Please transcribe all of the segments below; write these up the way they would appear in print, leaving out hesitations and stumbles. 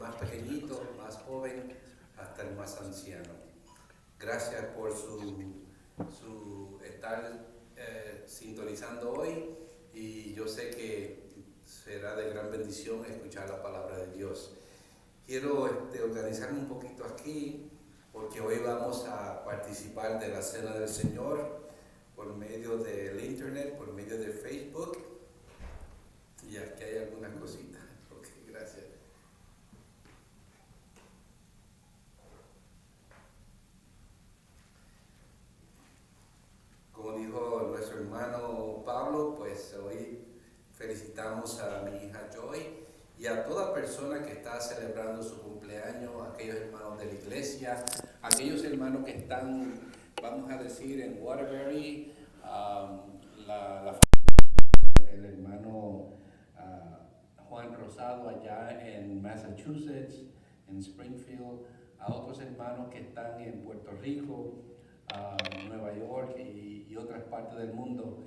más pequeñito, más joven, hasta el más anciano. Gracias por su estar sintonizando hoy, y yo sé que será de gran bendición escuchar la palabra de Dios. Quiero organizarme un poquito aquí, porque hoy vamos a participar de la Cena del Señor por medio del internet, por medio de Facebook. Y aquí hay algunas cositas. Ok, gracias. Como dijo nuestro hermano Pablo, pues hoy felicitamos a mi hija Joy y a toda persona que está celebrando su cumpleaños, aquellos hermanos de la iglesia, aquellos hermanos que están, vamos a decir, en Waterbury, el hermano Juan Rosado allá en Massachusetts, en Springfield, a otros hermanos que están en Puerto Rico, Nueva York y otras partes del mundo.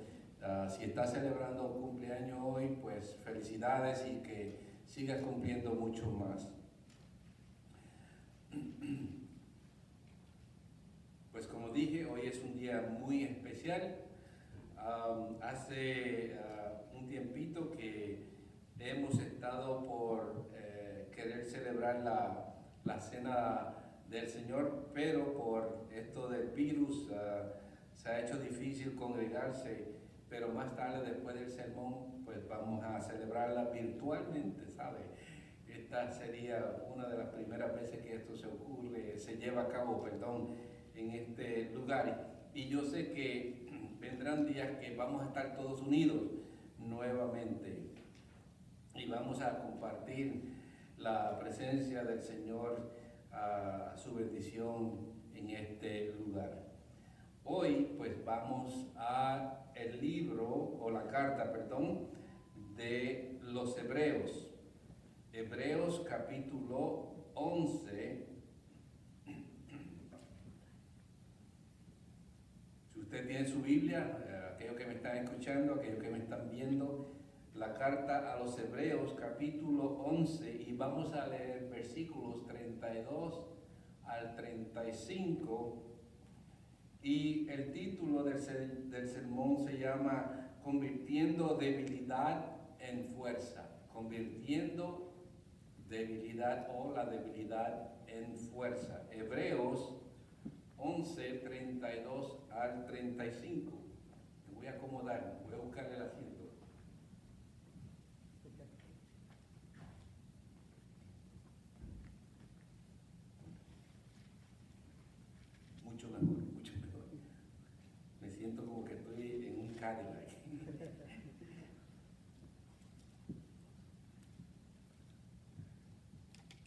Si estás celebrando un cumpleaños hoy, pues felicidades y que sigas cumpliendo mucho más. Pues como dije, hoy es un día muy especial. Hace un tiempito que hemos estado por querer celebrar la Cena del Señor, pero por esto del virus se ha hecho difícil congregarse, pero más tarde, después del sermón, pues vamos a celebrarla virtualmente, ¿sabe? Esta sería una de las primeras veces que esto se lleva a cabo, perdón, en este lugar. Y yo sé que vendrán días que vamos a estar todos unidos nuevamente y vamos a compartir la presencia del Señor, su bendición en este lugar. Hoy pues vamos a el libro, o la carta, perdón, de los Hebreos. Hebreos capítulo 11. Si usted tiene su Biblia, aquellos que me están escuchando, aquellos que me están viendo, la carta a los Hebreos capítulo 11, y vamos a leer versículos 32 al 35, y el título del sermón se llama Convirtiendo debilidad en fuerza. Convirtiendo debilidad o la debilidad en fuerza. Hebreos 11, 32 al 35. Me voy a acomodar, voy a buscar el asiento. Mucho mejor, mucho mejor. Me siento como que estoy en un Cadillac.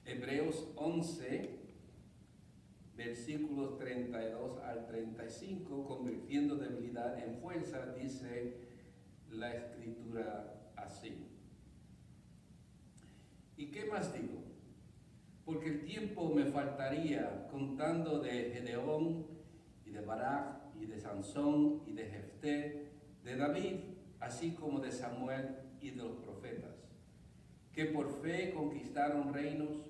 Hebreos 11, versículos 32 al 35, convirtiendo debilidad en fuerza, dice la Escritura así. ¿Y qué más digo? Porque el tiempo me faltaría contando de Gedeón y de Barak y de Sansón y de Jefté, de David, así como de Samuel y de los profetas, que por fe conquistaron reinos,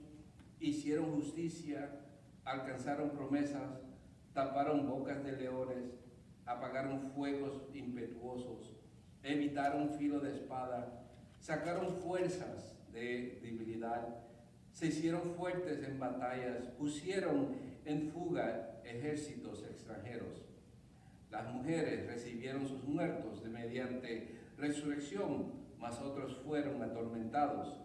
hicieron justicia, alcanzaron promesas, taparon bocas de leones, apagaron fuegos impetuosos, evitaron filo de espada, sacaron fuerzas de debilidad, se hicieron fuertes en batallas, pusieron en fuga ejércitos extranjeros. Las mujeres recibieron sus muertos mediante resurrección, mas otros fueron atormentados,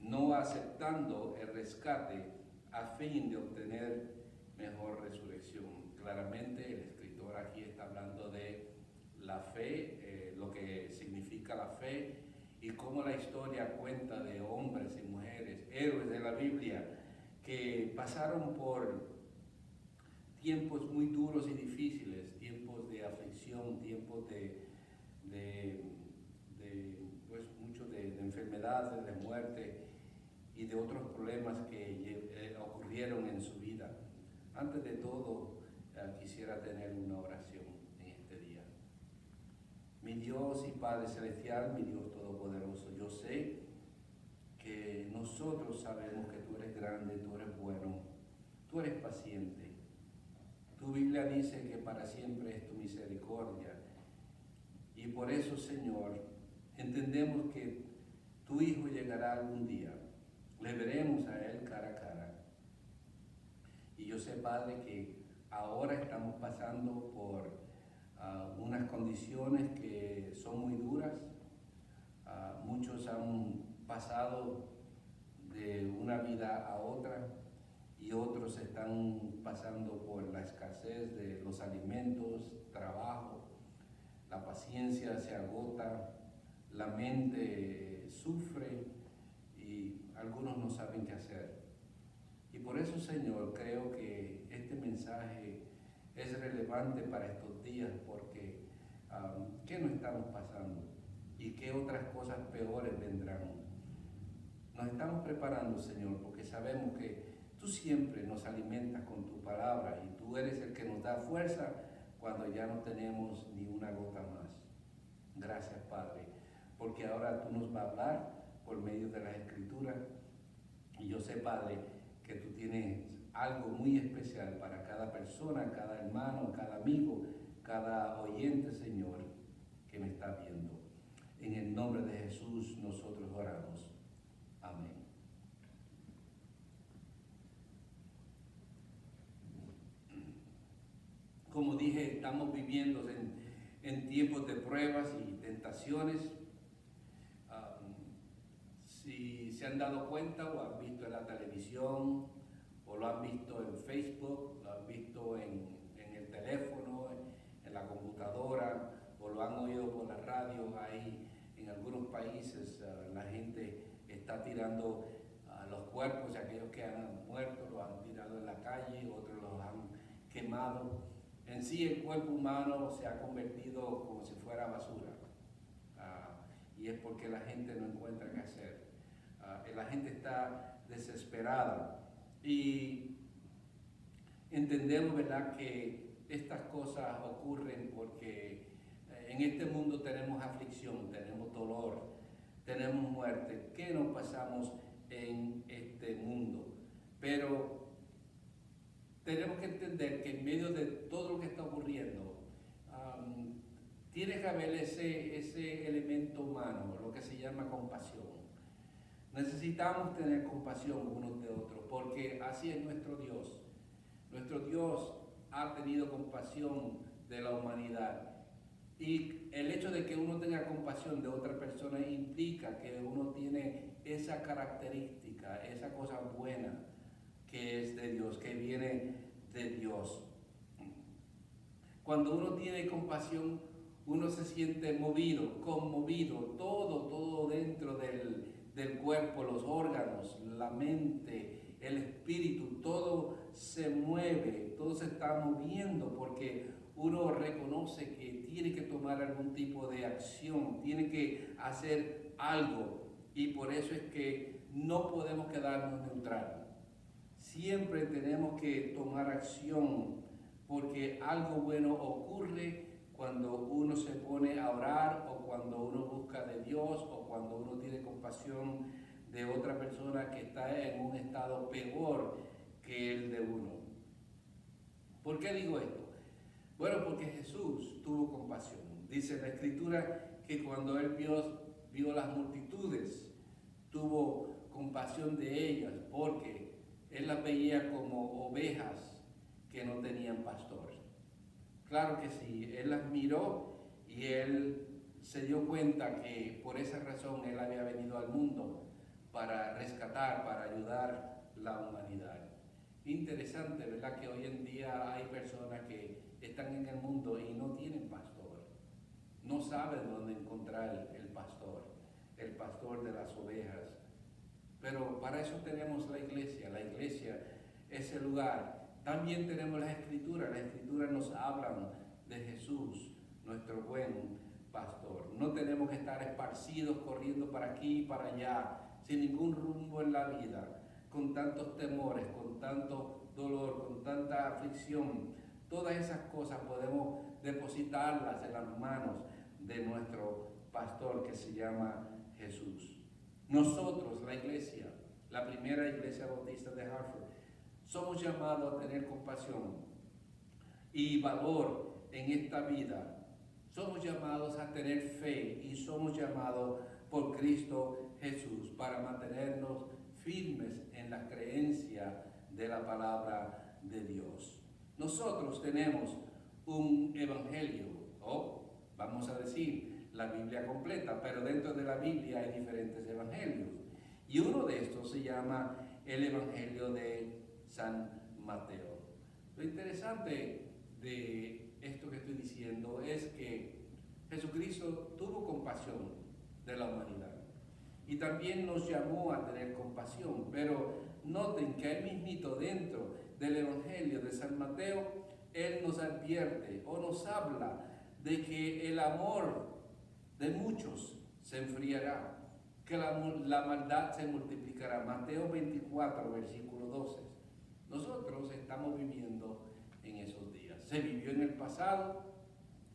no aceptando el rescate a fin de obtener mejor resurrección. Claramente el escritor aquí está hablando de la fe, lo que significa la fe, y cómo la historia cuenta de hombres y mujeres, héroes de la Biblia, que pasaron por tiempos muy duros y difíciles, tiempos de aflicción, tiempos pues mucho de enfermedades, de muerte y de otros problemas que ocurrieron en su vida. Antes de todo, quisiera tener una oración en este día. Mi Dios y Padre Celestial, mi Dios Todopoderoso, yo sé que nosotros sabemos que tú eres grande, tú eres bueno, tú eres paciente. Tu Biblia dice que para siempre es tu misericordia. Y por eso, Señor, entendemos que tu Hijo llegará algún día. Le veremos a Él cara a cara. Y yo sé, Padre, que ahora estamos pasando por unas condiciones que son muy duras. Muchos han pasado de una vida a otra y otros están pasando por la escasez de los alimentos, trabajo, la paciencia se agota, la mente sufre y algunos no saben qué hacer. Y por eso, Señor, creo que este mensaje es relevante para estos días porque ¿qué nos estamos pasando? ¿Y qué otras cosas peores vendrán? Nos estamos preparando, Señor, porque sabemos que tú siempre nos alimentas con tu palabra y tú eres el que nos da fuerza cuando ya no tenemos ni una gota más. Gracias, Padre, porque ahora tú nos vas a hablar por medio de las Escrituras y yo sé, Padre, que tú tienes algo muy especial para cada persona, cada hermano, cada amigo, cada oyente, Señor, que me está viendo. En el nombre de Jesús nosotros oramos. Amén. Como dije, estamos viviendo en tiempos de pruebas y tentaciones. Si se han dado cuenta o han visto en la televisión o lo han visto en Facebook, lo han visto en el teléfono, en la computadora o lo han oído por la radio, hay en algunos países la gente está tirando los cuerpos de aquellos que han muerto, los han tirado en la calle, otros los han quemado. En sí el cuerpo humano se ha convertido como si fuera basura y es porque la gente no encuentra qué hacer. La gente está desesperada y entendemos, ¿verdad?, que estas cosas ocurren porque en este mundo tenemos aflicción, tenemos dolor, tenemos muerte. ¿Qué nos pasamos en este mundo? Pero tenemos que entender que en medio de todo lo que está ocurriendo, tiene que haber ese elemento humano, lo que se llama compasión. Necesitamos tener compasión unos de otros, porque así es nuestro Dios. Nuestro Dios ha tenido compasión de la humanidad. Y el hecho de que uno tenga compasión de otra persona implica que uno tiene esa característica, esa cosa buena que es de Dios, que viene de Dios. Cuando uno tiene compasión, uno se siente movido, conmovido, todo dentro del cuerpo, los órganos, la mente, el espíritu, todo se mueve, todo se está moviendo porque uno reconoce que tiene que tomar algún tipo de acción, tiene que hacer algo y por eso es que no podemos quedarnos neutrales. Siempre tenemos que tomar acción porque algo bueno ocurre cuando uno se pone a orar o cuando uno busca de Dios o cuando uno tiene compasión de otra persona que está en un estado peor que el de uno. ¿Por qué digo esto? Bueno, porque Jesús tuvo compasión. Dice la Escritura que cuando Él vio las multitudes, tuvo compasión de ellas porque Él las veía como ovejas que no tenían pastor. Claro que sí, Él las miró y Él se dio cuenta que por esa razón Él había venido al mundo para rescatar, para ayudar la humanidad. Interesante, ¿verdad?, que hoy en día hay personas que están en el mundo y no tienen pastor. No saben dónde encontrar el pastor de las ovejas. Pero para eso tenemos la iglesia es el lugar. También tenemos las Escrituras nos hablan de Jesús, nuestro buen pastor. No tenemos que estar esparcidos, corriendo para aquí y para allá, sin ningún rumbo en la vida, con tantos temores, con tanto dolor, con tanta aflicción. Todas esas cosas podemos depositarlas en las manos de nuestro pastor que se llama Jesús. Nosotros, la iglesia, la primera iglesia bautista de Hartford, somos llamados a tener compasión y valor en esta vida. Somos llamados a tener fe y somos llamados por Cristo Jesús para mantenernos firmes en la creencia de la palabra de Dios. Nosotros tenemos un evangelio, o vamos a decir, la Biblia completa, pero dentro de la Biblia hay diferentes evangelios. Y uno de estos se llama el Evangelio de San Mateo. Lo interesante de esto que estoy diciendo es que Jesucristo tuvo compasión de la humanidad y también nos llamó a tener compasión, pero noten que ahí mismito dentro del Evangelio de San Mateo, Él nos advierte o nos habla de que el amor de muchos se enfriará, que la maldad se multiplicará. Mateo 24, versículo 12. Nosotros estamos viviendo en esos días. Se vivió en el pasado,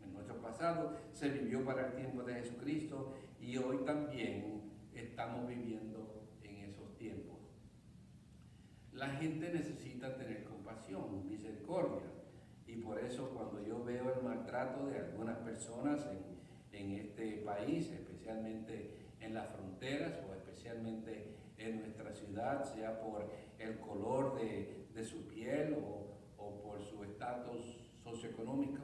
en nuestro pasado, se vivió para el tiempo de Jesucristo y hoy también estamos viviendo en esos tiempos. La gente necesita tener compasión, misericordia, y por eso cuando yo veo el maltrato de algunas personas en este país, especialmente en las fronteras o especialmente en nuestra ciudad, sea por el color de su piel o por su estatus socioeconómico,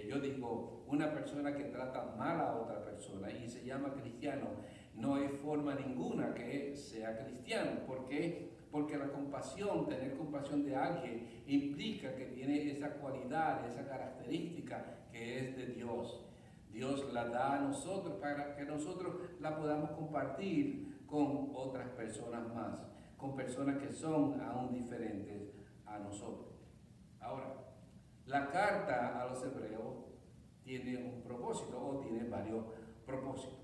yo digo, una persona que trata mal a otra persona y se llama cristiano, no hay forma ninguna que sea cristiano. ¿Por qué? Porque la compasión, tener compasión de alguien, implica que tiene esa cualidad, esa característica que es de Dios. Dios la da a nosotros para que nosotros la podamos compartir con otras personas más, con personas que son aún diferentes a nosotros. Ahora, la carta a los hebreos tiene un propósito o tiene varios propósitos.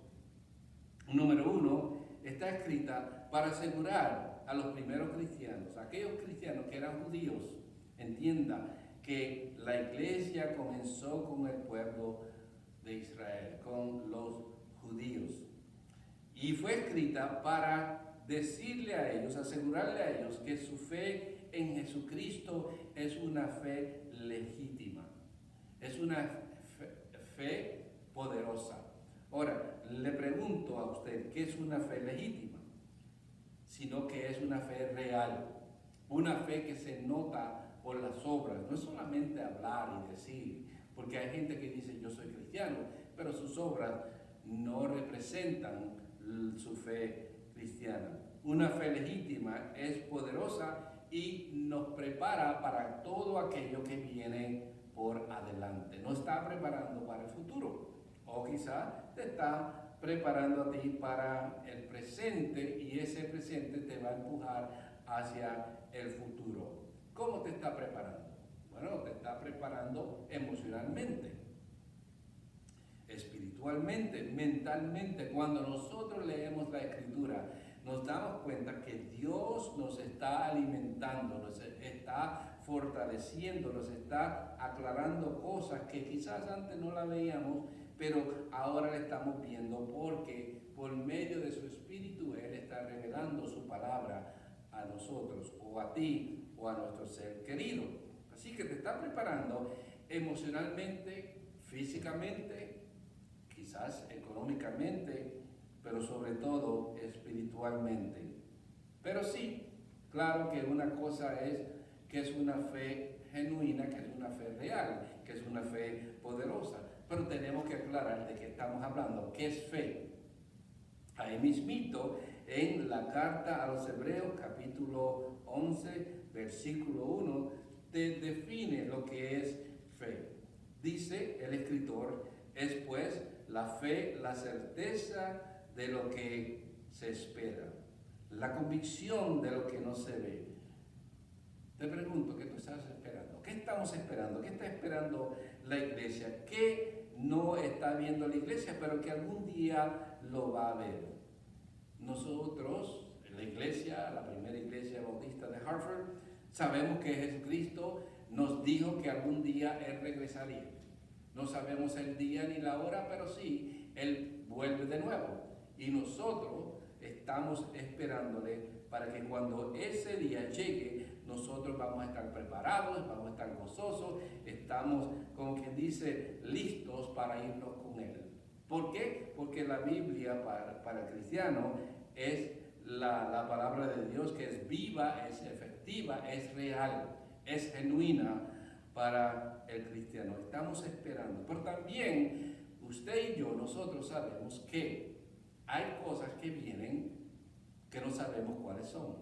Número uno, está escrita para asegurar a los primeros cristianos, aquellos cristianos que eran judíos, entienda que la iglesia comenzó con el pueblo de Israel, con los judíos. Y fue escrita para decirle a ellos, asegurarle a ellos que su fe en Jesucristo es una fe legítima, es una fe poderosa. Ahora, le pregunto a usted, ¿qué es una fe legítima? Sino que es una fe real, una fe que se nota por las obras, no es solamente hablar y decir, porque hay gente que dice yo soy cristiano, pero sus obras no representan su fe cristiana. Una fe legítima es poderosa y nos prepara para todo aquello que viene por adelante. No está preparando para el futuro, o quizá te está preparando a ti para el presente y ese presente te va a empujar hacia el futuro. ¿Cómo te está preparando? Bueno, te está preparando emocionalmente, espiritualmente, mentalmente. Cuando nosotros leemos la Escritura, nos damos cuenta que Dios nos está alimentando, nos está fortaleciendo, nos está aclarando cosas que quizás antes no la veíamos, pero ahora la estamos viendo porque por medio de su Espíritu Él está revelando su palabra a nosotros, o a ti, o a nuestro ser querido. Así que te está preparando emocionalmente, físicamente, quizás económicamente, pero sobre todo espiritualmente. Pero sí, claro que una cosa es que es una fe genuina, que es una fe real, que es una fe poderosa, pero tenemos que aclarar de qué estamos hablando, qué es fe. Ahí mismito, en la carta a los Hebreos, capítulo 11, versículo 1, te define lo que es fe. Dice el escritor, es pues la fe, la certeza de lo que se espera, la convicción de lo que no se ve. Te pregunto, ¿qué tú estás esperando? ¿Qué estamos esperando? ¿Qué está esperando la iglesia? ¿Qué no está viendo la iglesia, pero que algún día lo va a ver? Nosotros, en la iglesia, la primera iglesia bautista de Hartford, sabemos que Jesucristo nos dijo que algún día Él regresaría. No sabemos el día ni la hora, pero sí, Él vuelve de nuevo. Y nosotros estamos esperándole para que cuando ese día llegue, nosotros vamos a estar preparados, vamos a estar gozosos, estamos, como quien dice, listos para irnos con Él. ¿Por qué? Porque la Biblia para el cristiano es la palabra de Dios, que es viva, es efectiva, es real, es genuina para el cristiano. Estamos esperando. Pero también usted y yo, nosotros sabemos que hay cosas que vienen que no sabemos cuáles son.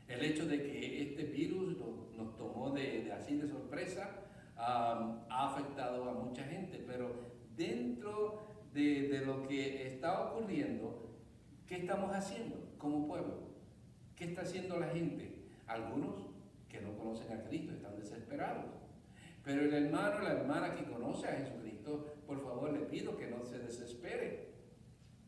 El hecho de que este virus nos tomó así de sorpresa ha afectado a mucha gente, pero dentro de lo que está ocurriendo, ¿qué estamos haciendo como pueblo? ¿Qué está haciendo la gente? Algunos que no conocen a Cristo están desesperados. Pero el hermano o la hermana que conoce a Jesucristo, por favor le pido que no se desespere.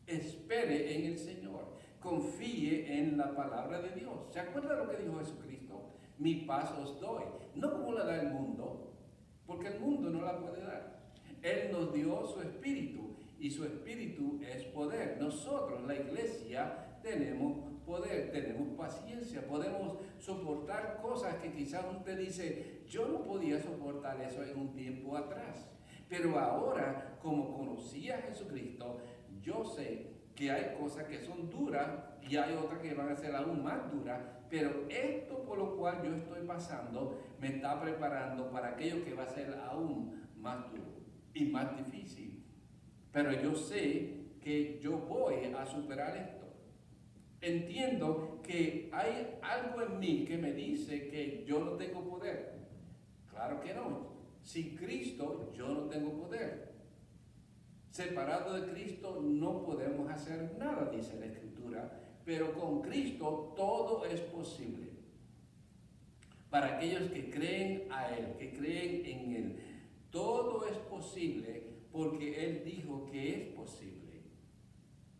Espere en el Señor. Confíe en la palabra de Dios. ¿Se acuerda lo que dijo Jesucristo? Mi paz os doy. No como la da el mundo, porque el mundo no la puede dar. Él nos dio su espíritu y su espíritu es poder. Nosotros, la iglesia, tenemos poder, tenemos paciencia, podemos soportar cosas que quizás usted dice, yo no podía soportar eso en un tiempo atrás. Pero ahora, como conocí a Jesucristo, yo sé que hay cosas que son duras y hay otras que van a ser aún más duras, pero esto por lo cual yo estoy pasando me está preparando para aquello que va a ser aún más duro y más difícil. Pero yo sé que yo voy a superar esto. Entiendo que hay algo en mí que me dice que yo no tengo poder. Claro que no. Sin Cristo yo no tengo poder. Separado de Cristo no podemos hacer nada, dice la Escritura, pero con Cristo todo es posible. Para aquellos que creen a Él, que creen en Él, todo es posible porque Él dijo que es posible.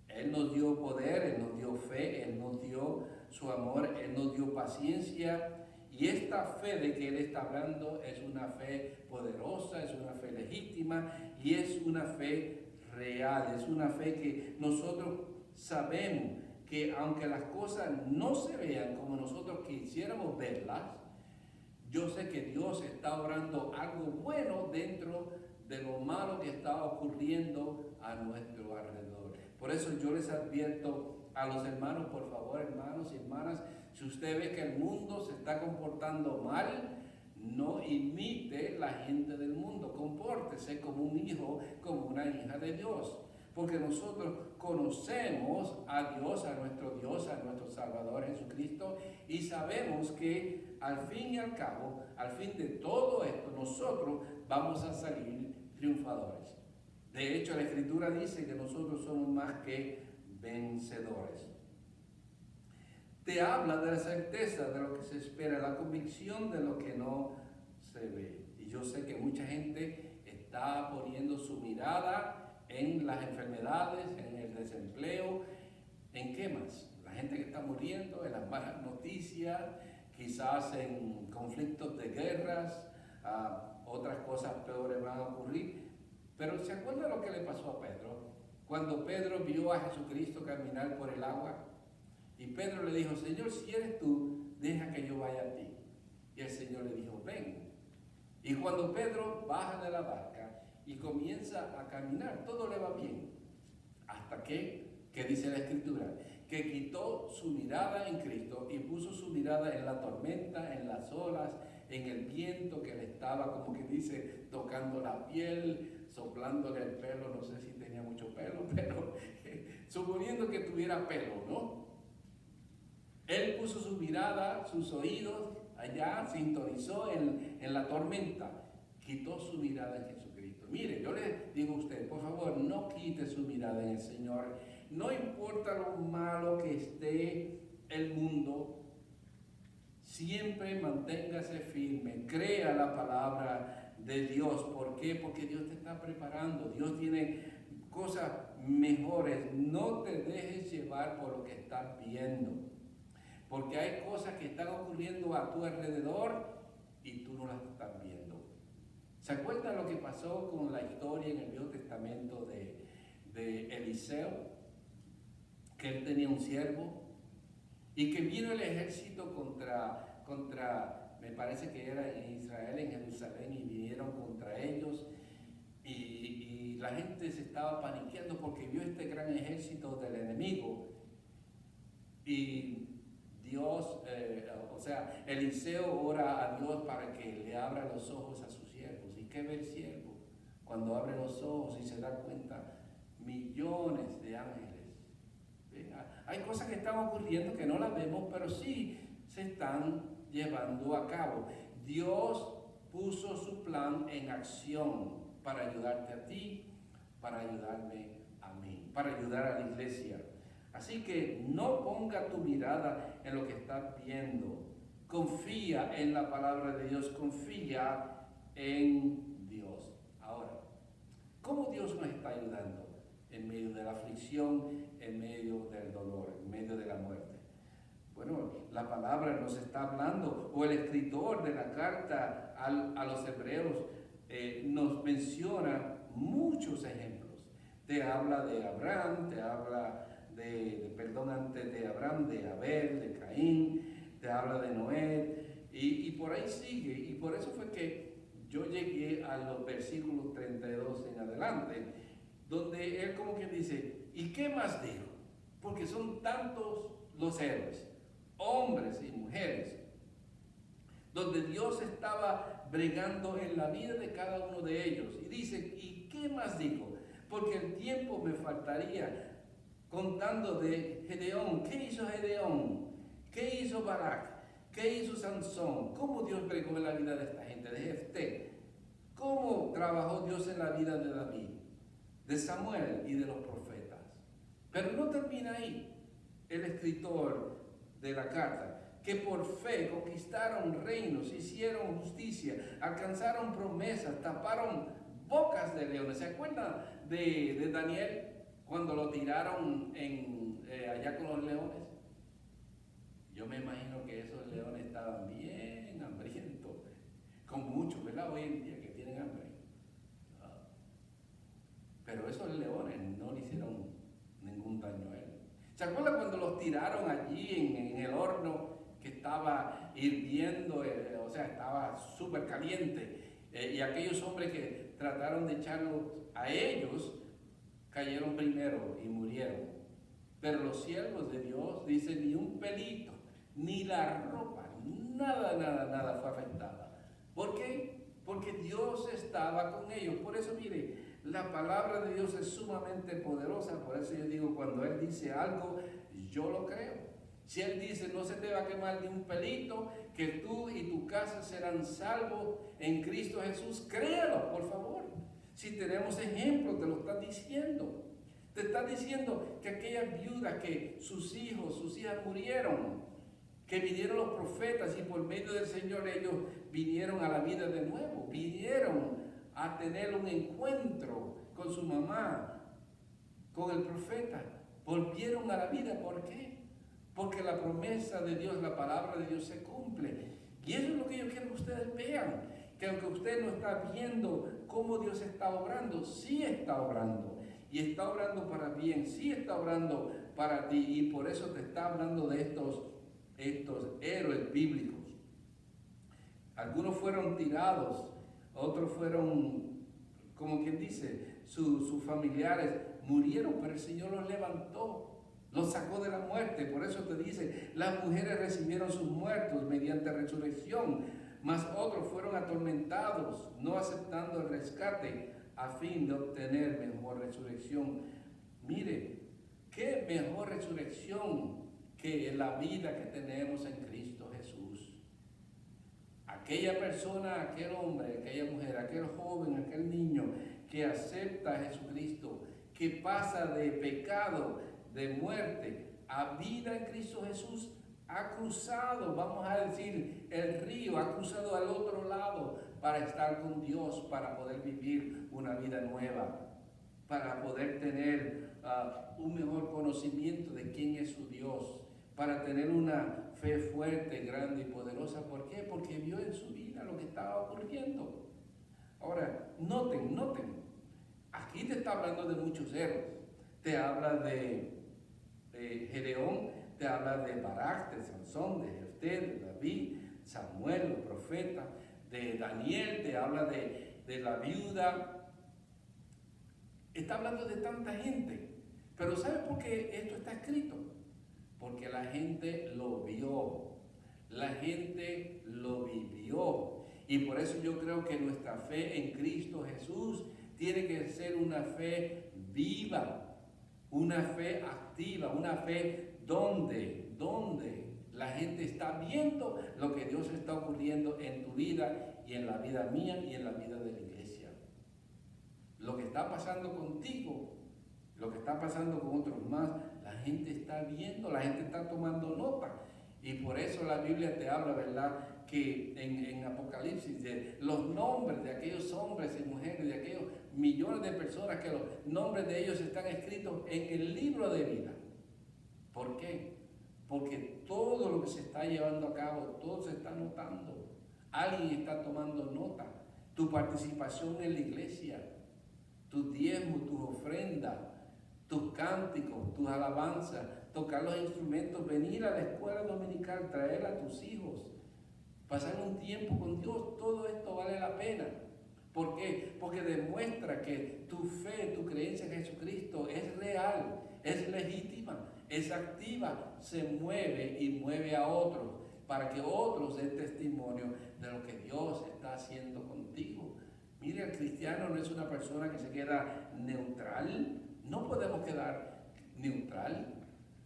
Él nos dio poder, Él nos dio fe, Él nos dio su amor, Él nos dio paciencia. Y esta fe de que Él está hablando es una fe poderosa, es una fe legítima y es una fe real, es una fe que nosotros sabemos que aunque las cosas no se vean como nosotros quisiéramos verlas, yo sé que Dios está obrando algo bueno dentro de lo malo que está ocurriendo a nuestro alrededor. Por eso yo les advierto a los hermanos, por favor, hermanos y hermanas, si usted ve que el mundo se está comportando mal, no imite la gente del mundo, compórtese como un hijo, como una hija de Dios. Porque nosotros conocemos a Dios, a nuestro Salvador Jesucristo, y sabemos que al fin y al cabo, al fin de todo esto, nosotros vamos a salir triunfadores. De hecho, la Escritura dice que nosotros somos más que vencedores. Te habla de la certeza de lo que se espera, la convicción de lo que no se ve. Y yo sé que mucha gente está poniendo su mirada en las enfermedades, en el desempleo, ¿en qué más? La gente que está muriendo, en las malas noticias, quizás en conflictos de guerras, otras cosas peores van a ocurrir. Pero ¿se acuerda lo que le pasó a Pedro? Cuando Pedro vio a Jesucristo caminar por el agua, y Pedro le dijo, Señor, si eres tú, deja que yo vaya a ti. Y el Señor le dijo, ven. Y cuando Pedro baja de la barca y comienza a caminar, todo le va bien. Hasta que dice la Escritura, que quitó su mirada en Cristo y puso su mirada en la tormenta, en las olas, en el viento que le estaba, como que dice, tocando la piel, soplándole el pelo, no sé si tenía mucho pelo, pero suponiendo que tuviera pelo, ¿no? Él puso su mirada, sus oídos allá, sintonizó en la tormenta, quitó su mirada en Jesucristo. Mire, yo le digo a usted, por favor, no quite su mirada en el Señor. No importa lo malo que esté el mundo, siempre manténgase firme, crea la palabra de Dios. ¿Por qué? Porque Dios te está preparando, Dios tiene cosas mejores. No te dejes llevar por lo que estás viendo. Porque hay cosas que están ocurriendo a tu alrededor y tú no las estás viendo. ¿Se acuerdan lo que pasó con la historia en el Viejo Testamento de Eliseo? que él tenía un siervo y que vino el ejército me parece que era en Israel, en Jerusalén, y vinieron contra ellos y la gente se estaba paniqueando porque vio este gran ejército del enemigo y Dios, Eliseo ora a Dios para que le abra los ojos a sus siervos. ¿Y qué ve el siervo? Cuando abre los ojos y se da cuenta, millones de ángeles. Hay cosas que están ocurriendo que no las vemos, pero sí se están llevando a cabo. Dios puso su plan en acción para ayudarte a ti, para ayudarme a mí, para ayudar a la iglesia. Así que no ponga tu mirada en lo que estás viendo. Confía en la palabra de Dios, confía en Dios. Ahora, ¿cómo Dios nos está ayudando? En medio de la aflicción, en medio del dolor, en medio de la muerte. Bueno, la palabra nos está hablando, o el escritor de la carta a los hebreos nos menciona muchos ejemplos. Te habla de Abraham, te habla antes de Abraham, de Abel, de Caín, te habla de Noé, y por ahí sigue. Y por eso fue que yo llegué a los versículos 32 en adelante, donde él como que dice, ¿y qué más dijo? Porque son tantos los héroes, hombres y mujeres, donde Dios estaba bregando en la vida de cada uno de ellos. Y dice, ¿y qué más dijo? Porque el tiempo me faltaría contando de Gedeón. ¿Qué hizo Gedeón? ¿Qué hizo Barak? ¿Qué hizo Sansón? ¿Cómo Dios bregó en la vida de esta gente? De Jefté. ¿Cómo trabajó Dios en la vida de David, de Samuel y de los profetas? Pero no termina ahí. El escritor de la carta, que por fe conquistaron reinos, hicieron justicia, alcanzaron promesas, taparon bocas de leones. ¿Se acuerdan de Daniel cuando lo tiraron allá con los leones? Yo me imagino que esos leones estaban bien hambrientos, con muchos, ¿verdad? Hoy en día que tienen hambre. Pero esos leones no le hicieron ningún daño a él. ¿Se acuerdan cuando los tiraron allí en el horno que estaba hirviendo, estaba súper caliente? Y aquellos hombres que trataron de echarlos a ellos, cayeron primero y murieron. Pero los siervos de Dios dicen, ni un pelito, ni la ropa, nada fue afectada. ¿Por qué? Porque Dios estaba con ellos. Por eso, mire, la palabra de Dios es sumamente poderosa. Por eso yo digo, cuando Él dice algo, yo lo creo. Si Él dice, no se te va a quemar ni un pelito, que tú y tu casa serán salvos en Cristo Jesús, créalo, por favor. Si tenemos ejemplos, te lo está diciendo. Te está diciendo que aquellas viudas que sus hijos, sus hijas murieron, que vinieron los profetas y por medio del Señor ellos vinieron a la vida de nuevo, vinieron a tener un encuentro con su mamá, con el profeta, volvieron a la vida. ¿Por qué? Porque la promesa de Dios, la palabra de Dios se cumple. Y eso es lo que yo quiero que ustedes vean, que aunque usted no está viendo cómo Dios está obrando, sí está obrando. Y está obrando para bien, sí está obrando para ti. Y por eso te está hablando de estos héroes bíblicos. Algunos fueron tirados, otros fueron, como quien dice, sus familiares murieron, pero el Señor los levantó, los sacó de la muerte. Por eso te dice, las mujeres recibieron sus muertos mediante resurrección, mas otros fueron atormentados, no aceptando el rescate, a fin de obtener mejor resurrección. Mire, qué mejor resurrección que la vida que tenemos en Cristo Jesús. Aquella persona, aquel hombre, aquella mujer, aquel joven, aquel niño que acepta a Jesucristo, que pasa de pecado, de muerte, a vida en Cristo Jesús, ha cruzado, vamos a decir, el río, ha cruzado al otro lado para estar con Dios, para poder vivir una vida nueva, para poder tener un mejor conocimiento de quién es su Dios, para tener una fe fuerte, grande y poderosa. ¿Por qué? Porque vio en su vida lo que estaba ocurriendo. Ahora, noten, aquí te está hablando de muchos héroes. Te habla de Gedeón te habla de Barak, de Sansón, de Jefté, de David, Samuel, los profetas, de Daniel, te habla de la viuda. Está hablando de tanta gente. Pero ¿sabe por qué esto está escrito? Porque la gente lo vio, la gente lo vivió. Y por eso yo creo que nuestra fe en Cristo Jesús tiene que ser una fe viva, una fe activa, una fe donde la gente está viendo lo que Dios está ocurriendo en tu vida y en la vida mía y en la vida de la iglesia. Lo que está pasando contigo, lo que está pasando con otros más, la gente está viendo, la gente está tomando nota. Y por eso la Biblia te habla, ¿verdad?, que en Apocalipsis de los nombres de aquellos hombres y mujeres, de aquellos millones de personas, que los nombres de ellos están escritos en el libro de vida. ¿Por qué? Porque todo lo que se está llevando a cabo, todo se está notando. Alguien está tomando nota. Tu participación en la iglesia, tus diezmos, tus ofrendas, tus cánticos, tus alabanzas, tocar los instrumentos, venir a la escuela dominical, traer a tus hijos, pasar un tiempo con Dios, todo esto vale la pena. ¿Por qué? Porque demuestra que tu fe, tu creencia en Jesucristo es real, es legítima, es activa, se mueve y mueve a otros, para que otros den testimonio de lo que Dios está haciendo contigo. Mire, el cristiano no es una persona que se queda neutral, no podemos quedar neutral.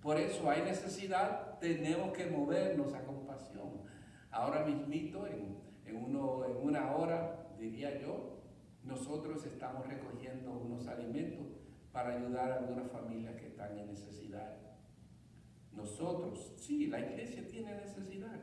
Por eso hay necesidad, tenemos que movernos a compasión. Ahora mismito, en una hora, diría yo, nosotros estamos recogiendo unos alimentos para ayudar a algunas familias que están en necesidad. Nosotros, sí, la iglesia tiene necesidad.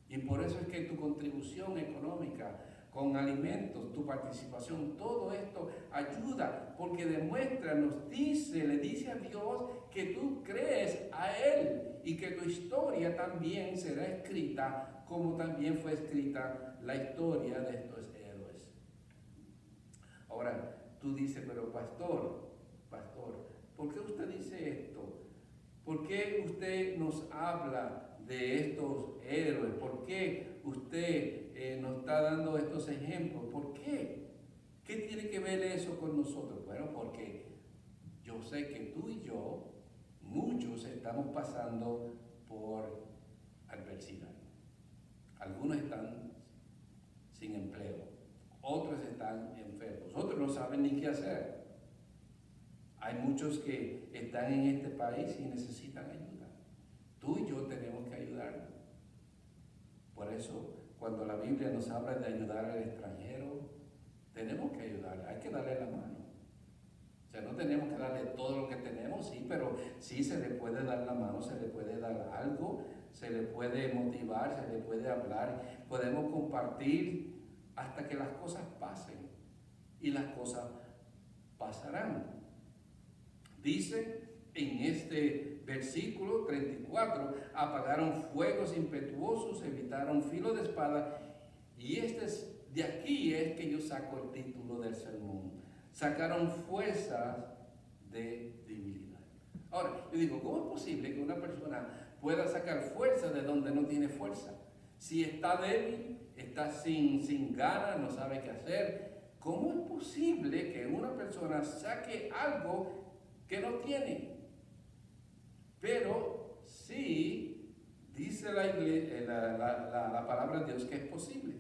Y por eso es que tu contribución económica, con alimentos, tu participación, todo esto ayuda, porque demuestra, le dice a Dios que tú crees a Él y que tu historia también será escrita como también fue escrita la historia de estos héroes. Ahora, tú dices, pero pastor, ¿por qué usted dice esto? ¿Por qué usted nos habla de estos héroes? ¿Por qué usted nos está dando estos ejemplos? ¿Por qué? ¿Qué tiene que ver eso con nosotros? Bueno, porque yo sé que tú y yo, muchos estamos pasando por adversidad. Algunos están sin empleo, otros están enfermos, otros no saben ni qué hacer. Hay muchos que están en este país y necesitan ayuda. Tú y yo tenemos que ayudarlos. Por eso, cuando la Biblia nos habla de ayudar al extranjero, tenemos que ayudarle, hay que darle la mano. O sea, no tenemos que darle todo lo que tenemos, sí, pero sí se le puede dar la mano, se le puede dar algo, se le puede motivar, se le puede hablar, podemos compartir hasta que las cosas pasen. Y las cosas pasarán. Dice en este versículo 34, apagaron fuegos impetuosos, evitaron filo de espada, y de aquí es que yo saco el título del sermón. Sacaron fuerzas de debilidad. Ahora, yo digo, ¿cómo es posible que una persona pueda sacar fuerza de donde no tiene fuerza? Si está débil, está sin ganas, no sabe qué hacer. ¿Cómo es posible que una persona saque algo que no tiene? Pero sí dice la palabra de Dios que es posible,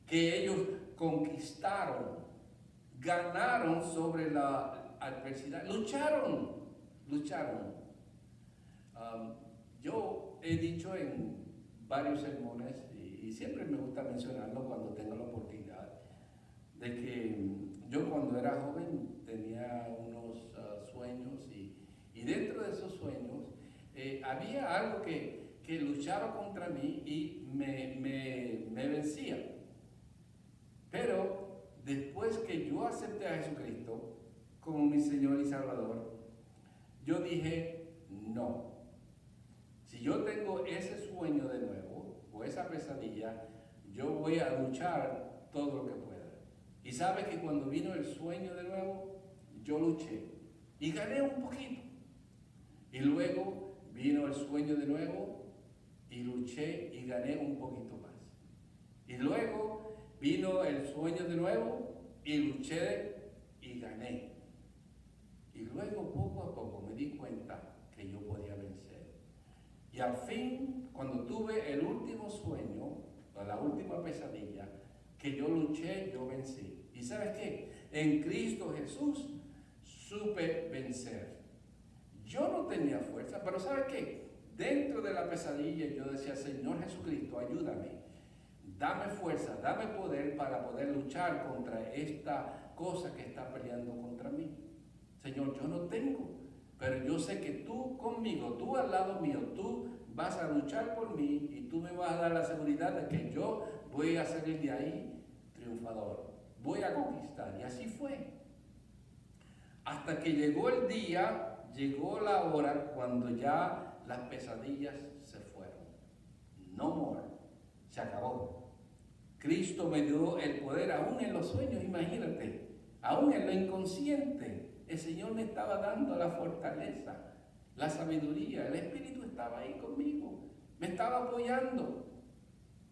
que ellos conquistaron, ganaron sobre la adversidad, lucharon. Yo he dicho en varios sermones, y siempre me gusta mencionarlo cuando tengo la oportunidad, de que yo cuando era joven tenía unos sueños y dentro de esos sueños había algo que luchaba contra mí y me vencía. Pero después que yo acepté a Jesucristo como mi Señor y Salvador, yo dije, no. Si yo tengo ese sueño de nuevo, o esa pesadilla, yo voy a luchar todo lo que pueda. Y sabe que cuando vino el sueño de nuevo, yo luché y gané un poquito. Y luego vino el sueño de nuevo y luché y gané un poquito más. Y luego vino el sueño de nuevo y luché y gané. Y luego poco a poco me di cuenta que yo podía vencer. Y al fin, cuando tuve el último sueño, o la última pesadilla, que yo luché, yo vencí. ¿Y sabes qué? En Cristo Jesús supe vencer. Yo no tenía fuerza, pero ¿sabes qué? Dentro de la pesadilla yo decía, Señor Jesucristo, ayúdame. Dame fuerza, dame poder para poder luchar contra esta cosa que está peleando contra mí. Señor, yo no tengo, pero yo sé que tú conmigo, tú al lado mío, tú vas a luchar por mí y tú me vas a dar la seguridad de que yo voy a salir de ahí triunfador. Voy a conquistar. Y así fue. Hasta que llegó el día, llegó la hora cuando ya las pesadillas se fueron. No more. Se acabó. Cristo me dio el poder aún en los sueños, imagínate. Aún en lo inconsciente. El Señor me estaba dando la fortaleza, la sabiduría. El Espíritu estaba ahí conmigo. Me estaba apoyando.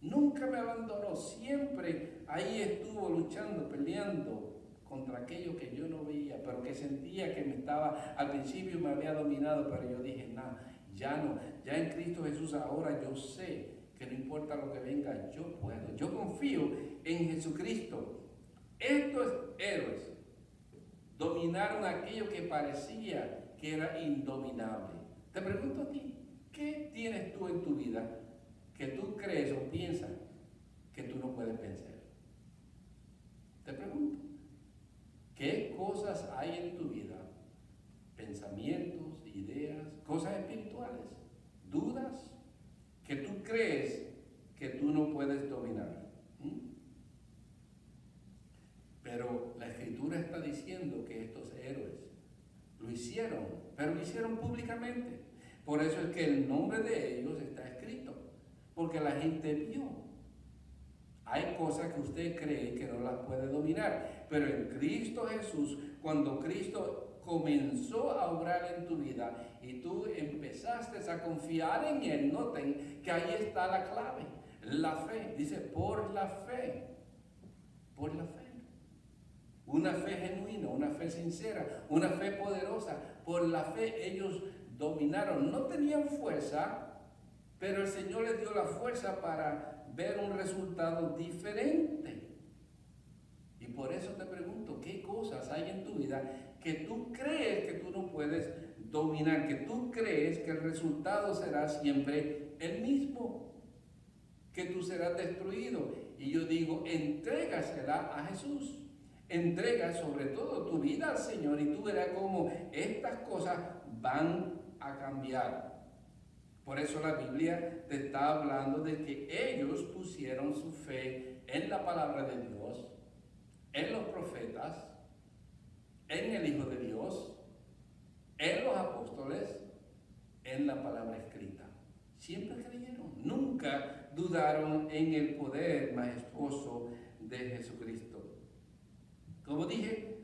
Nunca me abandonó. Siempre ahí estuvo luchando, peleando contra aquello que yo no veía, pero que sentía que me estaba, al principio me había dominado, pero yo dije, no, ya en Cristo Jesús ahora yo sé que no importa lo que venga, yo puedo, yo confío en Jesucristo. Estos héroes dominaron aquello que parecía que era indominable. Te pregunto a ti, ¿qué tienes tú en tu vida que tú crees o piensas que tú no puedes vencer? Te pregunto, ¿qué cosas hay en tu vida? Pensamientos, ideas, cosas espirituales, dudas que tú crees que tú no puedes dominar. Pero la Escritura está diciendo que estos héroes lo hicieron, pero lo hicieron públicamente. Por eso es que el nombre de ellos está escrito, porque la gente vio. Hay cosas que usted cree que no las puede dominar, pero en Cristo Jesús, cuando Cristo comenzó a obrar en tu vida y tú empezaste a confiar en Él, noten que ahí está la clave, la fe. Dice, por la fe, por la fe. Una fe genuina, una fe sincera, una fe poderosa. Por la fe ellos dominaron. No tenían fuerza, pero el Señor les dio la fuerza para ver un resultado diferente. Y por eso te pregunto, ¿qué cosas hay en tu vida que tú crees que tú no puedes dominar? Que tú crees que el resultado será siempre el mismo, que tú serás destruido. Y yo digo, entrégasela a Jesús. Entrega sobre todo tu vida al Señor y tú verás cómo estas cosas van a cambiar. Por eso la Biblia te está hablando de que ellos pusieron su fe en la palabra de Dios, en los profetas, en el Hijo de Dios, en los apóstoles, en la palabra escrita. Siempre creyeron, nunca dudaron en el poder majestuoso de Jesucristo. Como dije,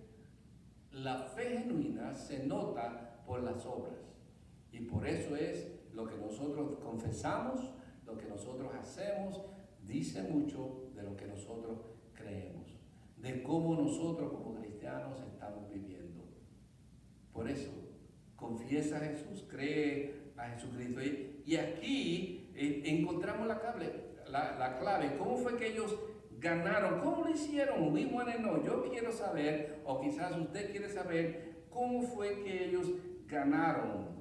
la fe genuina se nota por las obras. Y por eso es lo que nosotros confesamos, lo que nosotros hacemos, dice mucho de lo que nosotros creemos, de cómo nosotros como cristianos estamos viviendo. Por eso, confiesa a Jesús, cree a Jesucristo. Y aquí encontramos la clave. ¿Cómo fue que ellos ganaron? ¿Cómo lo hicieron? We want to know. Yo quiero saber, o quizás usted quiere saber, cómo fue que ellos ganaron.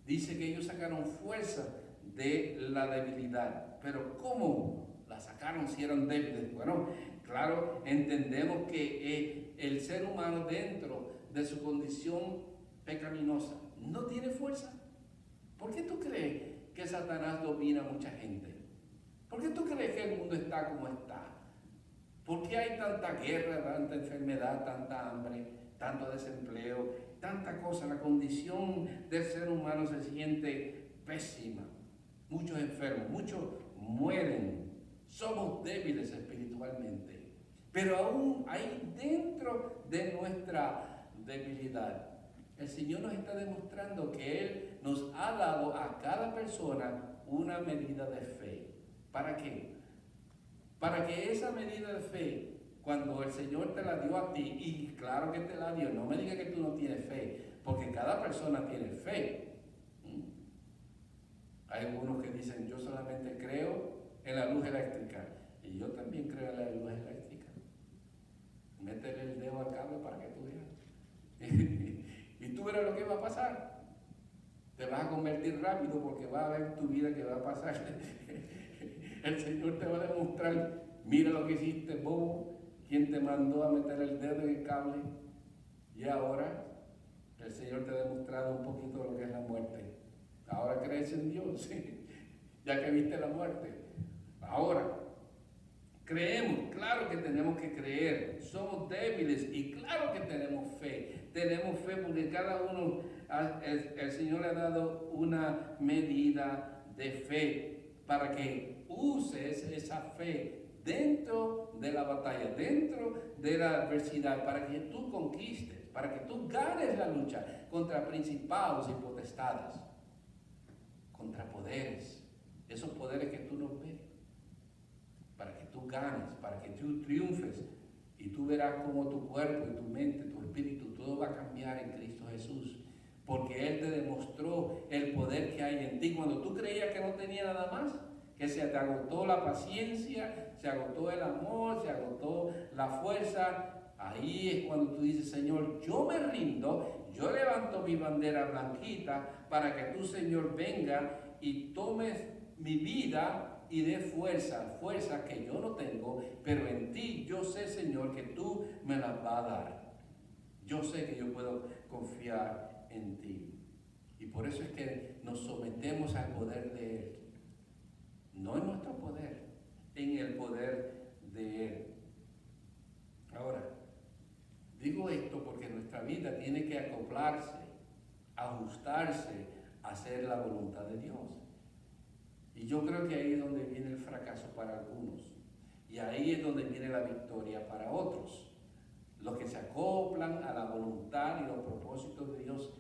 Dice que ellos sacaron fuerza de la debilidad. Pero ¿cómo la sacaron si eran débiles? Bueno, claro, entendemos que el ser humano dentro de su condición pecaminosa no tiene fuerza. ¿Por qué tú crees que Satanás domina a mucha gente? ¿Por qué tú crees que el mundo está como está? ¿Por qué hay tanta guerra, tanta enfermedad, tanta hambre, tanto desempleo, tanta cosa? La condición del ser humano se siente pésima. Muchos enfermos, muchos mueren. Somos débiles espiritualmente. Pero aún hay dentro de nuestra debilidad El Señor nos está demostrando que Él nos ha dado a cada persona una medida de fe. ¿Para qué? Para que esa medida de fe, cuando el Señor te la dio a ti, y claro que te la dio, no me digas que tú no tienes fe, porque cada persona tiene fe. Hay algunos que dicen, yo solamente creo en la luz eléctrica, y yo también creo en la luz eléctrica. Métele el dedo al cable para que tú veas. Y tú verás lo que va a pasar. Te vas a convertir rápido porque va a ver tu vida que va a pasar. El Señor te va a demostrar, mira lo que hiciste, bobo, quién te mandó a meter el dedo en el cable. Y ahora el Señor te ha demostrado un poquito lo que es la muerte. Ahora crees en Dios, ya que viste la muerte. Ahora, creemos, claro que tenemos que creer, somos débiles y claro que tenemos fe. Tenemos fe porque cada uno, el Señor le ha dado una medida de fe para que uses esa fe dentro de la batalla, dentro de la adversidad, para que tú conquistes, para que tú ganes la lucha contra principados y potestades, contra poderes, esos poderes que tú no ves, para que tú ganes, para que tú triunfes y tú verás cómo tu cuerpo y tu mente, tu espíritu, todo va a cambiar en Cristo Jesús, porque Él te demostró el poder que hay en ti cuando tú creías que no tenía nada más, que se te agotó la paciencia, se agotó el amor, se agotó la fuerza. Ahí es cuando tú dices, Señor, yo me rindo, yo levanto mi bandera blanquita para que tú, Señor, venga y tomes mi vida y dé fuerza que yo no tengo, pero en ti yo sé, Señor, que tú me la vas a dar. Yo sé que yo puedo confiar en ti. Y por eso es que nos sometemos al poder de Él. No en nuestro poder, en el poder de Él. Ahora, digo esto porque nuestra vida tiene que acoplarse, ajustarse a hacer la voluntad de Dios. Y yo creo que ahí es donde viene el fracaso para algunos. Y ahí es donde viene la victoria para otros. Los que se acoplan a la voluntad y los propósitos de Dios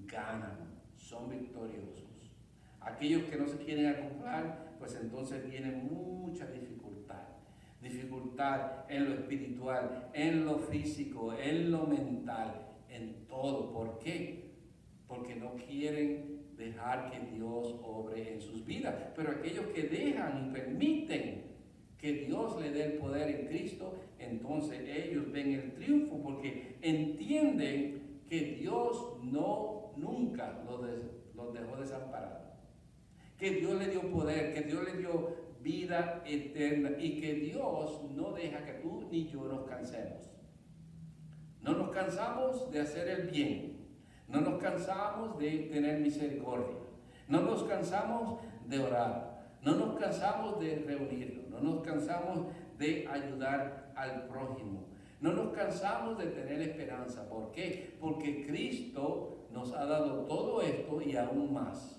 ganan, son victoriosos. Aquellos que no se quieren acoplar, pues entonces viene mucha dificultad. Dificultad en lo espiritual, en lo físico, en lo mental, en todo. ¿Por qué? Porque no quieren dejar que Dios obre en sus vidas. Pero aquellos que dejan y permiten que Dios le dé el poder en Cristo, entonces ellos ven el triunfo porque entienden que Dios nunca los dejó desamparados. Que Dios le dio poder, que Dios le dio vida eterna y que Dios no deja que tú ni yo nos cansemos. No nos cansamos de hacer el bien. No nos cansamos de tener misericordia. No nos cansamos de orar. No nos cansamos de reunirnos. No nos cansamos de ayudar al prójimo. No nos cansamos de tener esperanza. ¿Por qué? Porque Cristo nos ha dado todo esto y aún más.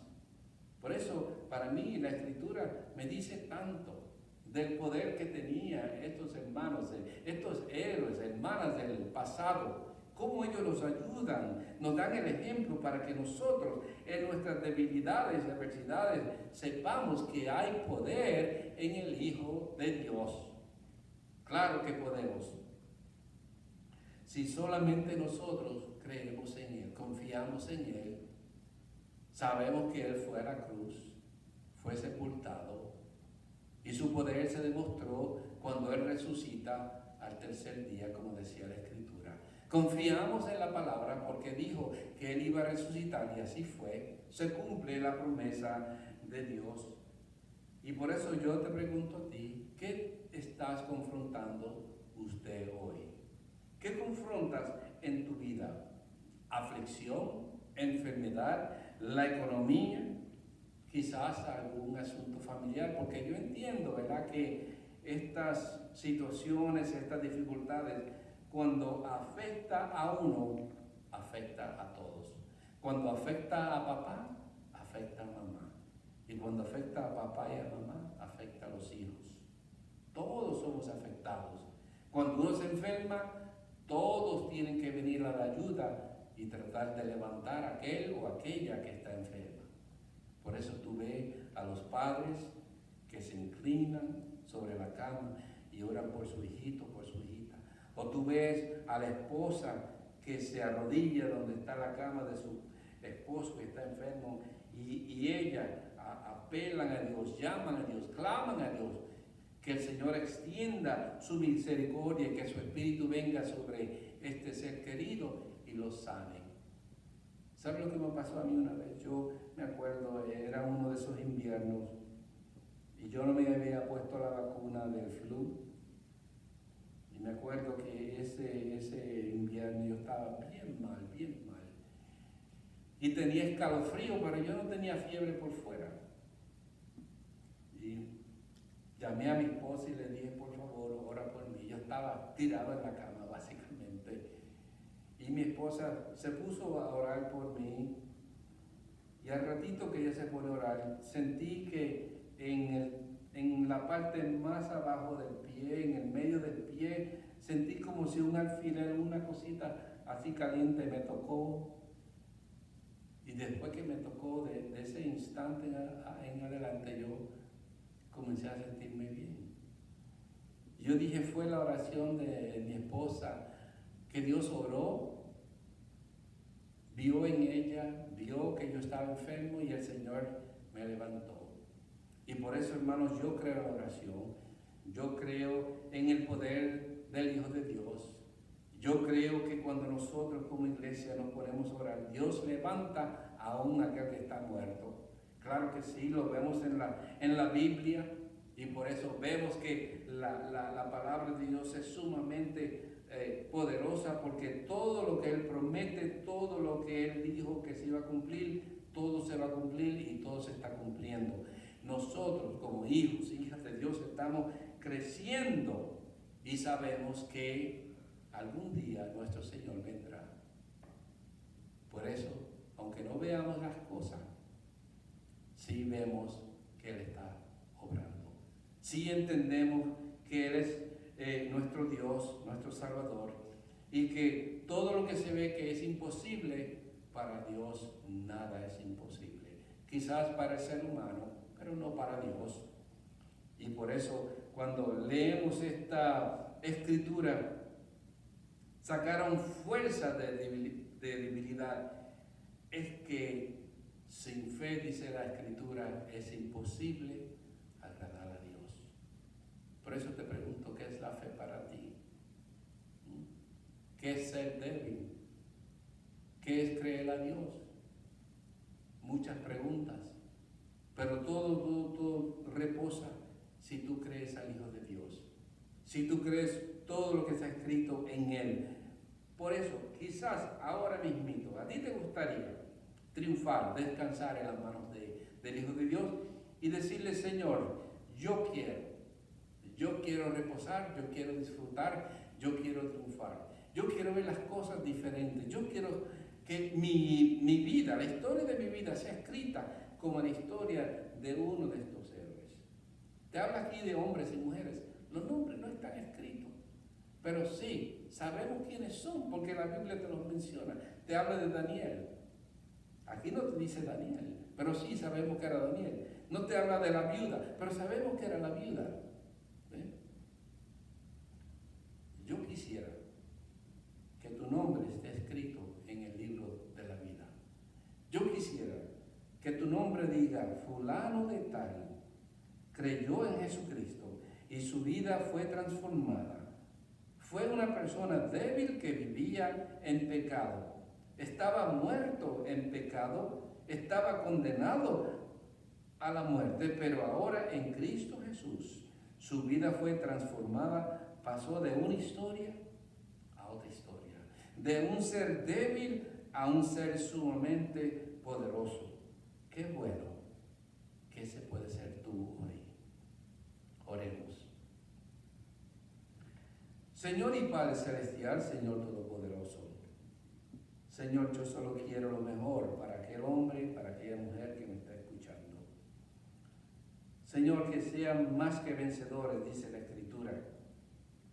Por eso, para mí, la Escritura me dice tanto del poder que tenían estos hermanos, estos héroes, hermanas del pasado, cómo ellos nos ayudan, nos dan el ejemplo para que nosotros, en nuestras debilidades y adversidades, sepamos que hay poder en el Hijo de Dios. Claro que podemos. Si solamente nosotros creemos en Él, confiamos en Él, sabemos que Él fue a la cruz, fue sepultado y su poder se demostró cuando Él resucita al tercer día, como decía la Escritura. Confiamos en la palabra porque dijo que Él iba a resucitar y así fue. Se cumple la promesa de Dios. Y por eso yo te pregunto a ti, ¿qué estás confrontando usted hoy? ¿Qué confrontas en tu vida? ¿Aflicción? ¿Enfermedad? ¿La economía? Quizás algún asunto familiar, porque yo entiendo, ¿verdad?, que estas situaciones, estas dificultades, cuando afecta a uno, afecta a todos. Cuando afecta a papá, afecta a mamá. Y cuando afecta a papá y a mamá, afecta a los hijos. Todos somos afectados. Cuando uno se enferma, todos tienen que venir a la ayuda y y tratar de levantar a aquel o aquella que está enferma. Por eso tú ves a los padres que se inclinan sobre la cama y oran por su hijito, por su hijita. O tú ves a la esposa que se arrodilla donde está la cama de su esposo que está enfermo y ella apelan a Dios, llaman a Dios, claman a Dios, que el Señor extienda su misericordia y que su espíritu venga sobre este ser querido y lo sane. ¿Sabes lo que me pasó a mí una vez? Yo me acuerdo, era uno de esos inviernos y yo no me había puesto la vacuna del flu. Y me acuerdo que ese invierno yo estaba bien mal, bien mal. Y tenía escalofrío, pero yo no tenía fiebre por fuera. Y llamé a mi esposa y le dije, por favor, ora por mí. Yo estaba tirado en la cama, básicamente. Y mi esposa se puso a orar por mí. Y al ratito que ella se pone a orar, sentí que en la parte más abajo del pie, en el medio del pie, sentí como si un alfiler, una cosita así caliente me tocó. Y después que me tocó, de ese instante en adelante, yo comencé a sentirme bien. Yo dije, fue la oración de mi esposa, que Dios oró, vio en ella, vio que yo estaba enfermo y el Señor me levantó. Y por eso, hermanos, yo creo en la oración, yo creo en el poder del Hijo de Dios. Yo creo que cuando nosotros como iglesia nos ponemos a orar, Dios levanta aún a aquel que está muerto. Claro que sí, lo vemos en la Biblia y por eso vemos que la palabra de Dios es sumamente poderosa, porque todo lo que Él promete, todo lo que Él dijo que se iba a cumplir, todo se va a cumplir y todo se está cumpliendo. Nosotros como hijos, hijas de Dios, estamos creciendo y sabemos que algún día nuestro Señor vendrá. Por eso, aunque no veamos las cosas, sí vemos que Él está obrando. Sí entendemos que Él es nuestro Dios, nuestro Salvador, y que todo lo que se ve que es imposible, para Dios nada es imposible. Quizás para el ser humano, pero no para Dios. Y por eso, cuando leemos esta escritura, sacaron fuerza de debilidad. Es que sin fe, dice la escritura, es imposible agradar a Dios. Por eso te pregunto, ¿qué es la fe para ti? ¿Qué es ser débil? ¿Qué es creer a Dios? Muchas preguntas, pero todo reposa si tú crees al Hijo de Dios, si tú crees todo lo que está escrito en Él. Por eso, quizás ahora mismito, a ti te gustaría triunfar, descansar en las manos del Hijo de Dios y decirle, Señor, yo quiero reposar, yo quiero disfrutar, yo quiero triunfar, yo quiero ver las cosas diferentes, yo quiero que mi vida, la historia de mi vida sea escrita como la historia de uno de estos héroes. Te habla aquí de hombres y mujeres, los nombres no están escritos, pero sí, sabemos quiénes son, porque la Biblia te los menciona. Te habla de Daniel. Aquí no te dice Daniel, pero sí sabemos que era Daniel. No te habla de la viuda, pero sabemos que era la viuda. Yo quisiera que tu nombre esté escrito en el libro de la vida. Yo quisiera que tu nombre diga, fulano de tal, creyó en Jesucristo y su vida fue transformada. Fue una persona débil que vivía en pecado. Estaba muerto en pecado, estaba condenado a la muerte, pero ahora en Cristo Jesús su vida fue transformada, pasó de una historia a otra historia, de un ser débil a un ser sumamente poderoso. Qué bueno que ese puede ser tú hoy. Oremos. Señor y Padre Celestial, Señor Todopoderoso, Señor, yo solo quiero lo mejor para aquel hombre, para aquella mujer que me está escuchando. Señor, que sean más que vencedores, dice la Escritura,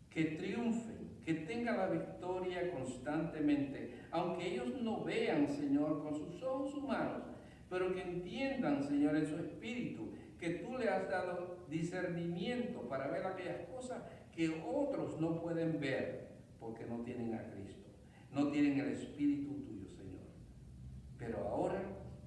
que triunfen que tenga la victoria constantemente, aunque ellos no vean, Señor, con sus ojos humanos, pero que entiendan, Señor, en su espíritu, que tú le has dado discernimiento para ver aquellas cosas que otros no pueden ver porque no tienen a Cristo, no tienen el Espíritu tuyo, Señor. Pero ahora,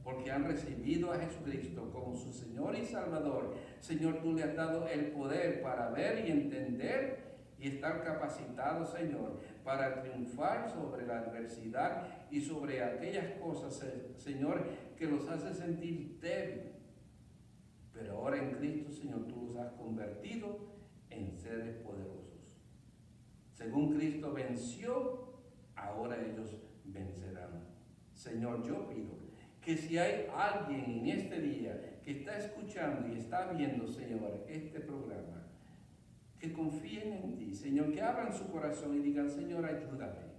porque han recibido a Jesucristo como su Señor y Salvador, Señor, tú le has dado el poder para ver y entender y estar capacitado, Señor, para triunfar sobre la adversidad y sobre aquellas cosas, Señor, que los hace sentir débiles. Pero ahora en Cristo, Señor, tú los has convertido en seres poderosos. Según Cristo venció, ahora ellos vencerán. Señor, yo pido que si hay alguien en este día que está escuchando y está viendo, Señor, este programa, que confíen en ti, Señor, que abran su corazón y digan, Señor, ayúdame.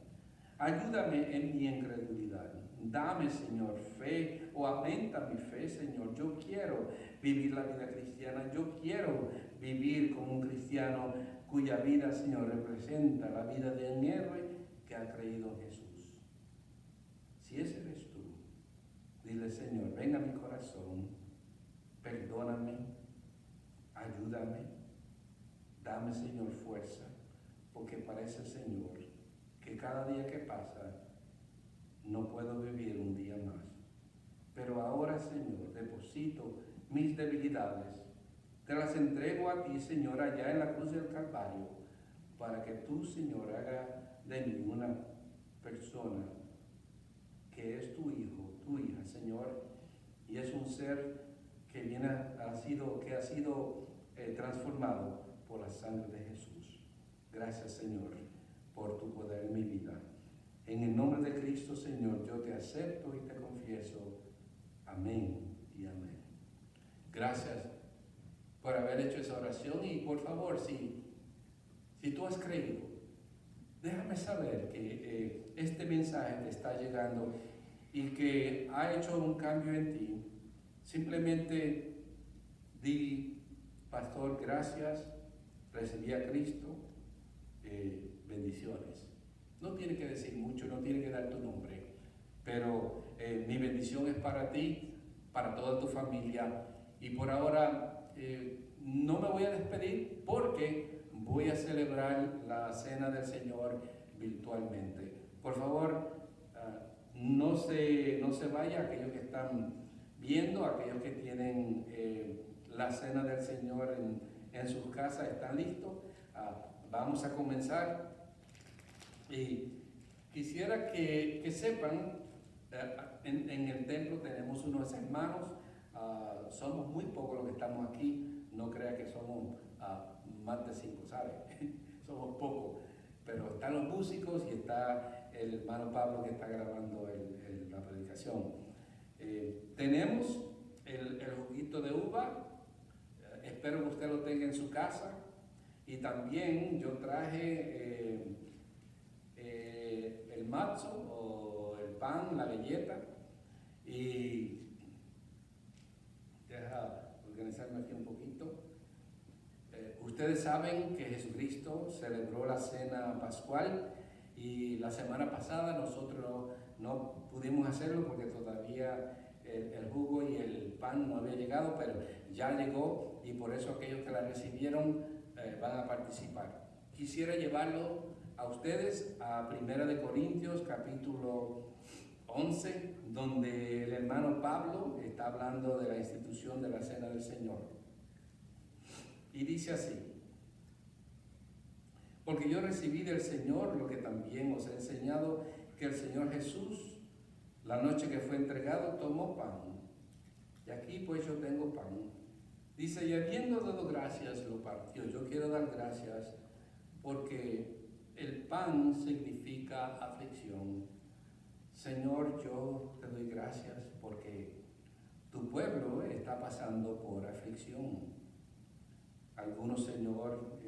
Ayúdame en mi incredulidad. Dame, Señor, fe o aumenta mi fe, Señor. Yo quiero vivir la vida cristiana. Yo quiero vivir como un cristiano cuya vida, Señor, representa la vida de un héroe que ha creído en Jesús. Si ese eres tú, dile, Señor, ven a mi corazón, perdóname, ayúdame. Dame, Señor, fuerza, porque parece, Señor, que cada día que pasa no puedo vivir un día más. Pero ahora, Señor, deposito mis debilidades, te las entrego a ti, Señor, allá en la cruz del Calvario, para que tú, Señor, haga de mí una persona que es tu hijo, tu hija, Señor, y es un ser que ha sido transformado por la sangre de Jesús. Gracias, Señor, por tu poder en mi vida. En el nombre de Cristo, Señor, yo te acepto y te confieso. Amén y amén. Gracias por haber hecho esa oración y por favor, si tú has creído, déjame saber que este mensaje te está llegando y que ha hecho un cambio en ti. Simplemente di, pastor, gracias, recibí a Cristo, bendiciones. No tiene que decir mucho, no tiene que dar tu nombre, pero mi bendición es para ti, para toda tu familia. Y por ahora no me voy a despedir porque voy a celebrar la cena del Señor virtualmente. Por favor, no se vaya, aquellos que están viendo, aquellos que tienen la cena del Señor en sus casas, ¿están listos? Vamos a comenzar. Y quisiera que sepan, en el templo tenemos unos hermanos, somos muy pocos los que estamos aquí, no crea que somos más de 5, ¿sabe? Somos pocos, pero están los músicos y está el hermano Pablo que está grabando la predicación. Tenemos el juguito de uva, espero que usted lo tenga en su casa, y también yo traje el matzo o el pan, la galleta, y deja organizarme aquí un poquito. Ustedes saben que Jesucristo celebró la cena pascual y la semana pasada nosotros no pudimos hacerlo porque todavía el jugo y el pan no había llegado, pero ya llegó y por eso aquellos que la recibieron van a participar. Quisiera llevarlo a ustedes a 1 Corintios capítulo 11, donde el hermano Pablo está hablando de la institución de la cena del Señor. Y dice así: porque yo recibí del Señor lo que también os he enseñado, que el Señor Jesús, la noche que fue entregado, tomó pan. Y aquí pues yo tengo pan. Dice, y habiendo dado gracias, lo partió. Yo quiero dar gracias porque el pan significa aflicción. Señor, yo te doy gracias porque tu pueblo está pasando por aflicción. Algunos, Señor,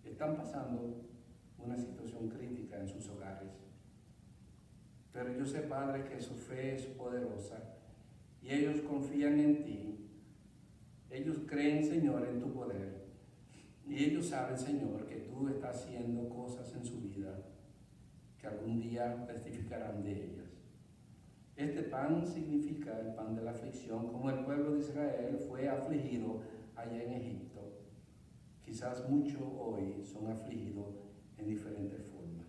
están pasando una situación crítica en sus hogares. Pero yo sé, Padre, que su fe es poderosa y ellos confían en ti. Ellos creen, Señor, en tu poder. Y ellos saben, Señor, que tú estás haciendo cosas en su vida que algún día testificarán de ellas. Este pan significa el pan de la aflicción, como el pueblo de Israel fue afligido allá en Egipto. Quizás muchos hoy son afligidos en diferentes formas.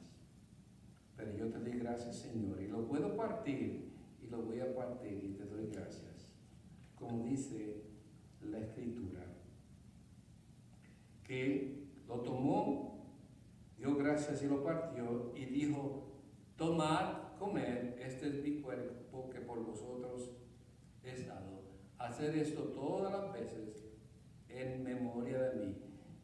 Pero yo te doy gracias, Señor, y lo puedo partir, y lo voy a partir, y te doy gracias. Como dice la Escritura, que lo tomó, dio gracias y lo partió, y dijo: tomad, comed, este es mi cuerpo que por vosotros es dado. Hacer esto todas las veces en memoria de mí.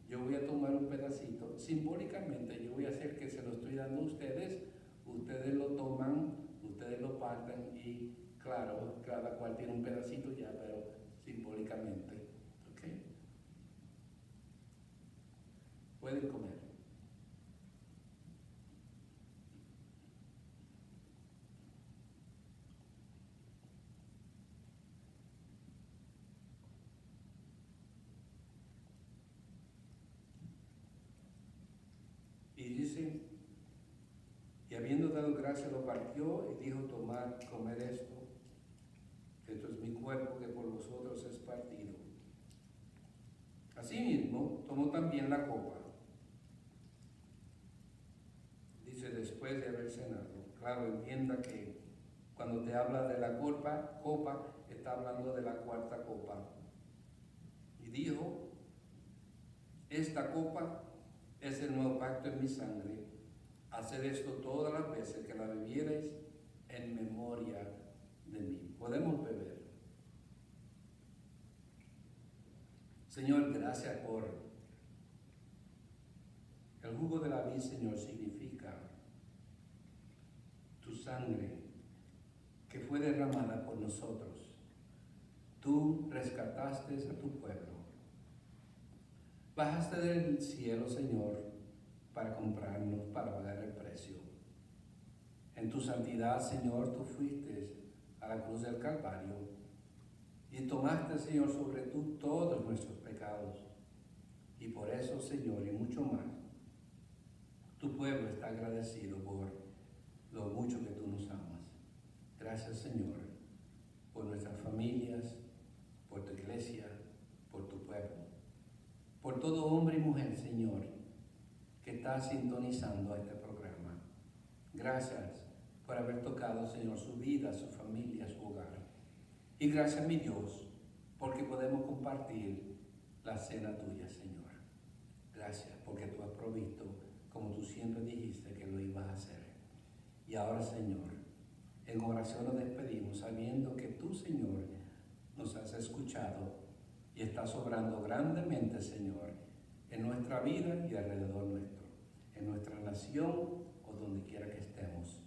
Yo voy a tomar un pedacito, simbólicamente yo voy a hacer que se lo estoy dando a ustedes, ustedes lo toman, ustedes lo parten y claro, cada cual tiene un pedacito ya, pero simbólicamente, ¿ok? Pueden comer. Y dice, y habiendo dado gracias lo partió y dijo: tomad, comed esto es mi cuerpo que por vosotros es partido. Asimismo, tomó también la copa. Dice, después de haber cenado. Claro, entienda que cuando te habla de la copa, está hablando de la cuarta copa. Y dijo: esta copa es el nuevo pacto en mi sangre. Haced esto todas las veces que la bebiereis en memoria de mí. Podemos beber. Señor, gracias por el jugo de la vid, Señor, significa tu sangre que fue derramada por nosotros. Tú rescataste a tu pueblo. Bajaste del cielo, Señor, para comprarnos, para pagar el precio. En tu santidad, Señor, tú fuiste a la cruz del Calvario y tomaste, Señor, sobre tú todos nuestros pecados. Y por eso, Señor, y mucho más, tu pueblo está agradecido por lo mucho que tú nos amas. Gracias, Señor, por nuestras familias, por tu iglesia, por tu pueblo, por todo hombre y mujer, Señor, que está sintonizando este programa. Gracias por haber tocado, Señor, su vida, su familia, su hogar. Y gracias, mi Dios, porque podemos compartir la cena tuya, Señor. Gracias porque tú has provisto, como tú siempre dijiste que lo ibas a hacer. Y ahora, Señor, en oración nos despedimos sabiendo que tú, Señor, nos has escuchado y estás obrando grandemente, Señor, en nuestra vida y alrededor nuestro, en nuestra nación o donde quiera que estemos.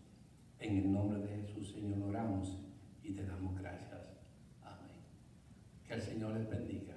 En el nombre de Jesús, Señor, oramos y te damos gracias. Amén. Que el Señor les bendiga.